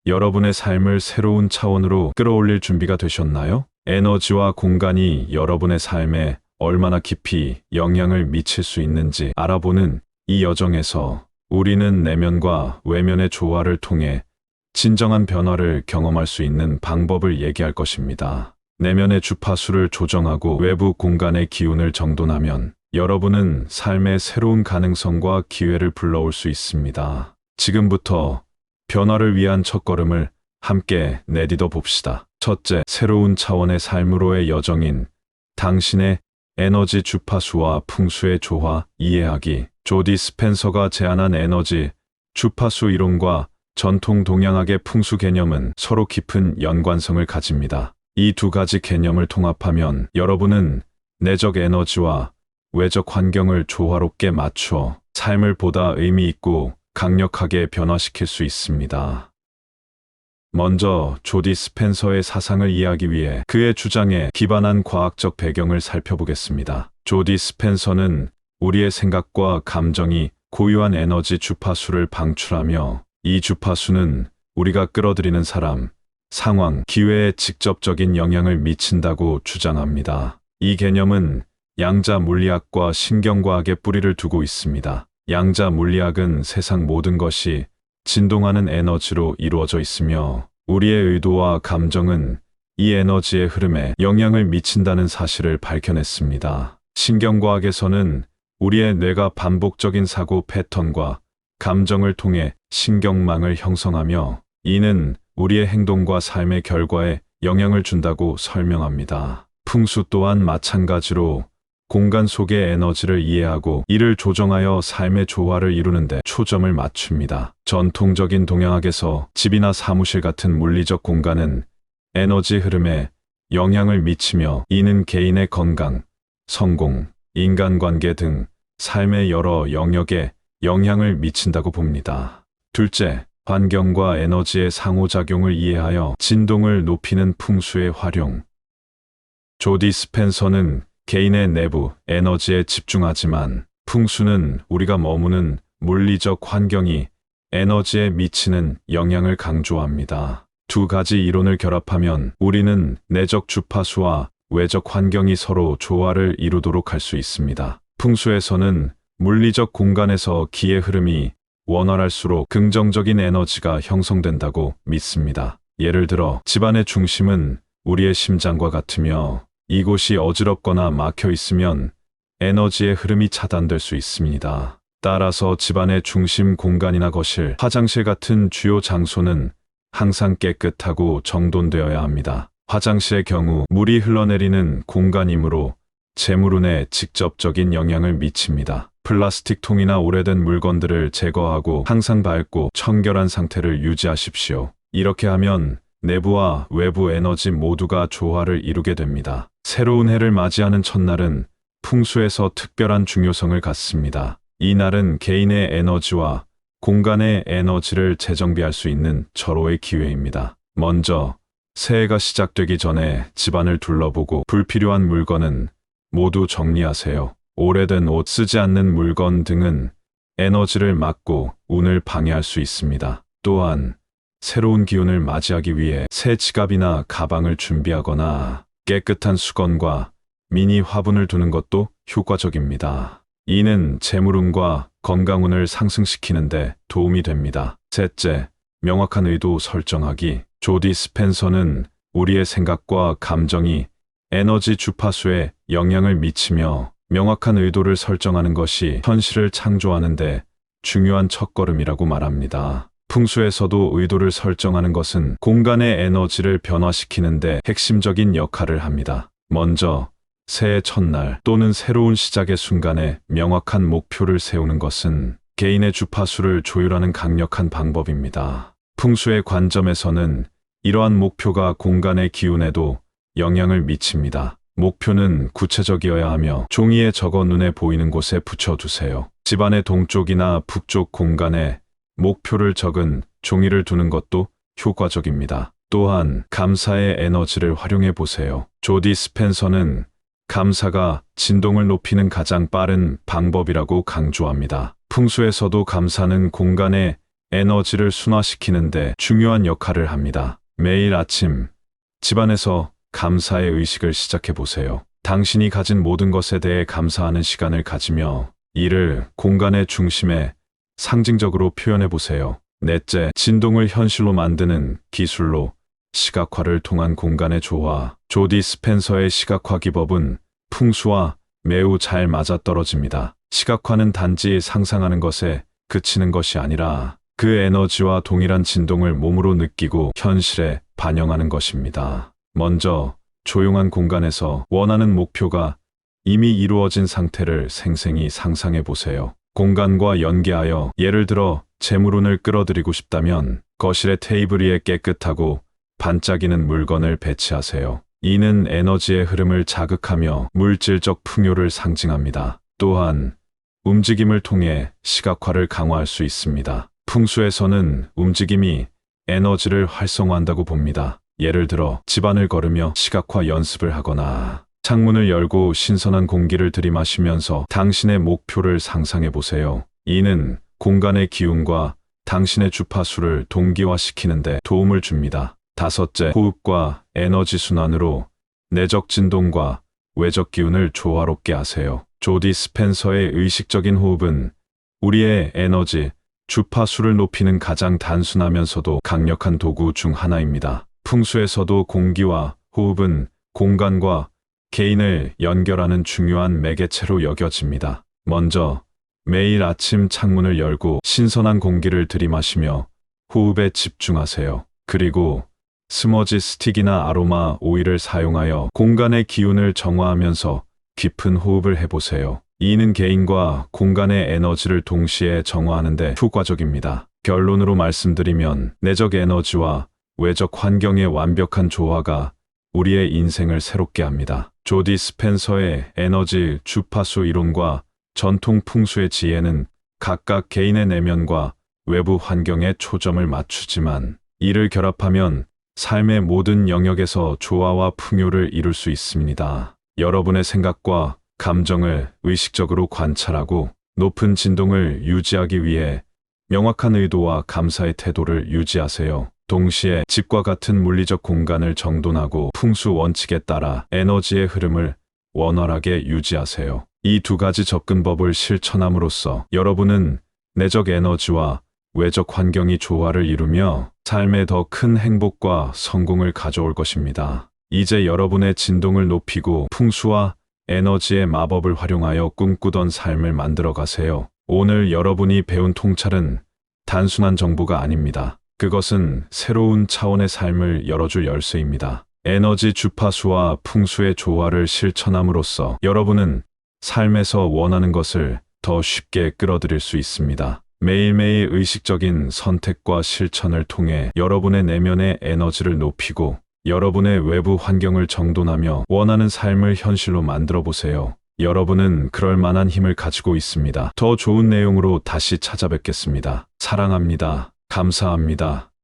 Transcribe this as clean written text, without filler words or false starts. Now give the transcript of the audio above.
여러분의 삶을 새로운 차원으로 끌어올릴 준비가 되셨나요? 에너지와 공간이 여러분의 삶에 얼마나 깊이 영향을 미칠 수 있는지 알아보는 이 여정에서 우리는 내면과 외면의 조화를 통해 진정한 변화를 경험할 수 있는 방법을 얘기할 것입니다. 내면의 주파수를 조정하고 외부 공간의 기운을 정돈하면 여러분은 삶의 새로운 가능성과 기회를 불러올 수 있습니다. 지금부터 변화를 위한 첫걸음을 함께 내딛어 봅시다. 첫째, 새로운 차원의 삶으로의 여정인 당신의 에너지 주파수와 풍수의 조화 이해하기. 조디 스펜서가 제안한 에너지 주파수 이론과 전통 동양학의 풍수 개념은 서로 깊은 연관성을 가집니다. 이 두 가지 개념을 통합하면 여러분은 내적 에너지와 외적 환경을 조화롭게 맞춰 삶을 보다 의미 있고 강력하게 변화시킬 수 있습니다. 먼저 조디 스펜서의 사상을 이해하기 위해 그의 주장에 기반한 과학적 배경을 살펴보겠습니다. 조디 스펜서는 우리의 생각과 감정이 고유한 에너지 주파수를 방출하며 이 주파수는 우리가 끌어들이는 사람, 상황, 기회에 직접적인 영향을 미친다고 주장합니다. 이 개념은 양자 물리학과 신경과학에 뿌리를 두고 있습니다. 양자 물리학은 세상 모든 것이 진동하는 에너지로 이루어져 있으며 우리의 의도와 감정은 이 에너지의 흐름에 영향을 미친다는 사실을 밝혀냈습니다. 신경과학에서는 우리의 뇌가 반복적인 사고 패턴과 감정을 통해 신경망을 형성하며 이는 우리의 행동과 삶의 결과에 영향을 준다고 설명합니다. 풍수 또한 마찬가지로 공간 속의 에너지를 이해하고 이를 조정하여 삶의 조화를 이루는 데 초점을 맞춥니다. 전통적인 동양학에서 집이나 사무실 같은 물리적 공간은 에너지 흐름에 영향을 미치며 이는 개인의 건강, 성공, 인간관계 등 삶의 여러 영역에 영향을 미친다고 봅니다. 둘째, 환경과 에너지의 상호작용을 이해하여 진동을 높이는 풍수의 활용. 조디 스펜서는 개인의 내부 에너지에 집중하지만 풍수는 우리가 머무는 물리적 환경이 에너지에 미치는 영향을 강조합니다. 두 가지 이론을 결합하면 우리는 내적 주파수와 외적 환경이 서로 조화를 이루도록 할 수 있습니다. 풍수에서는 물리적 공간에서 기의 흐름이 원활할수록 긍정적인 에너지가 형성된다고 믿습니다. 예를 들어 집안의 중심은 우리의 심장과 같으며 이곳이 어지럽거나 막혀 있으면 에너지의 흐름이 차단될 수 있습니다. 따라서 집안의 중심 공간이나 거실, 화장실 같은 주요 장소는 항상 깨끗하고 정돈되어야 합니다. 화장실의 경우 물이 흘러내리는 공간이므로 재물운에 직접적인 영향을 미칩니다. 플라스틱 통이나 오래된 물건들을 제거하고 항상 밝고 청결한 상태를 유지하십시오. 이렇게 하면 내부와 외부 에너지 모두가 조화를 이루게 됩니다. 새로운 해를 맞이하는 첫날은 풍수에서 특별한 중요성을 갖습니다. 이 날은 개인의 에너지와 공간의 에너지를 재정비할 수 있는 절호의 기회입니다. 먼저 새해가 시작되기 전에 집안을 둘러보고 불필요한 물건은 모두 정리하세요. 오래된 옷, 쓰지 않는 물건 등은 에너지를 막고 운을 방해할 수 있습니다. 또한 새로운 기운을 맞이하기 위해 새 지갑이나 가방을 준비하거나 깨끗한 수건과 미니 화분을 두는 것도 효과적입니다. 이는 재물운과 건강운을 상승시키는 데 도움이 됩니다. 셋째, 명확한 의도 설정하기. 조디 스펜서는 우리의 생각과 감정이 에너지 주파수에 영향을 미치며 명확한 의도를 설정하는 것이 현실을 창조하는 데 중요한 첫걸음이라고 말합니다. 풍수에서도 의도를 설정하는 것은 공간의 에너지를 변화시키는 데 핵심적인 역할을 합니다. 먼저 새해 첫날 또는 새로운 시작의 순간에 명확한 목표를 세우는 것은 개인의 주파수를 조율하는 강력한 방법입니다. 풍수의 관점에서는 이러한 목표가 공간의 기운에도 영향을 미칩니다. 목표는 구체적이어야 하며 종이에 적어 눈에 보이는 곳에 붙여두세요. 집안의 동쪽이나 북쪽 공간에 목표를 적은 종이를 두는 것도 효과적입니다. 또한 감사의 에너지를 활용해 보세요. 조디 스펜서는 감사가 진동을 높이는 가장 빠른 방법이라고 강조합니다. 풍수에서도 감사는 공간의 에너지를 순화시키는데 중요한 역할을 합니다. 매일 아침 집안에서 감사의 의식을 시작해 보세요. 당신이 가진 모든 것에 대해 감사하는 시간을 가지며 이를 공간의 중심에 상징적으로 표현해 보세요. 넷째, 진동을 현실로 만드는 기술로 시각화를 통한 공간의 조화. 조디 스펜서의 시각화 기법은 풍수와 매우 잘 맞아떨어집니다. 시각화는 단지 상상하는 것에 그치는 것이 아니라 그 에너지와 동일한 진동을 몸으로 느끼고 현실에 반영하는 것입니다. 먼저 조용한 공간에서 원하는 목표가 이미 이루어진 상태를 생생히 상상해 보세요. 공간과 연계하여 예를 들어 재물운을 끌어들이고 싶다면 거실의 테이블 위에 깨끗하고 반짝이는 물건을 배치하세요. 이는 에너지의 흐름을 자극하며 물질적 풍요를 상징합니다. 또한 움직임을 통해 시각화를 강화할 수 있습니다. 풍수에서는 움직임이 에너지를 활성화한다고 봅니다. 예를 들어 집안을 걸으며 시각화 연습을 하거나 창문을 열고 신선한 공기를 들이마시면서 당신의 목표를 상상해 보세요. 이는 공간의 기운과 당신의 주파수를 동기화시키는데 도움을 줍니다. 다섯째, 호흡과 에너지 순환으로 내적 진동과 외적 기운을 조화롭게 하세요. 조디 스펜서의 의식적인 호흡은 우리의 에너지, 주파수를 높이는 가장 단순하면서도 강력한 도구 중 하나입니다. 풍수에서도 공기와 호흡은 공간과 개인을 연결하는 중요한 매개체로 여겨집니다. 먼저 매일 아침 창문을 열고 신선한 공기를 들이마시며 호흡에 집중하세요. 그리고 스머지 스틱이나 아로마 오일을 사용하여 공간의 기운을 정화하면서 깊은 호흡을 해보세요. 이는 개인과 공간의 에너지를 동시에 정화하는 데 효과적입니다. 결론으로 말씀드리면 내적 에너지와 외적 환경의 완벽한 조화가 우리의 인생을 새롭게 합니다. 조디 스펜서의 에너지 주파수 이론과 전통 풍수의 지혜는 각각 개인의 내면과 외부 환경에 초점을 맞추지만 이를 결합하면 삶의 모든 영역에서 조화와 풍요를 이룰 수 있습니다. 여러분의 생각과 감정을 의식적으로 관찰하고 높은 진동을 유지하기 위해 명확한 의도와 감사의 태도를 유지하세요. 동시에 집과 같은 물리적 공간을 정돈하고 풍수 원칙에 따라 에너지의 흐름을 원활하게 유지하세요. 이 두 가지 접근법을 실천함으로써 여러분은 내적 에너지와 외적 환경이 조화를 이루며 삶에 더 큰 행복과 성공을 가져올 것입니다. 이제 여러분의 진동을 높이고 풍수와 에너지의 마법을 활용하여 꿈꾸던 삶을 만들어 가세요. 오늘 여러분이 배운 통찰은 단순한 정보가 아닙니다. 그것은 새로운 차원의 삶을 열어줄 열쇠입니다. 에너지 주파수와 풍수의 조화를 실천함으로써 여러분은 삶에서 원하는 것을 더 쉽게 끌어들일 수 있습니다. 매일매일 의식적인 선택과 실천을 통해 여러분의 내면의 에너지를 높이고 여러분의 외부 환경을 정돈하며 원하는 삶을 현실로 만들어 보세요. 여러분은 그럴 만한 힘을 가지고 있습니다. 더 좋은 내용으로 다시 찾아뵙겠습니다. 사랑합니다. 감사합니다.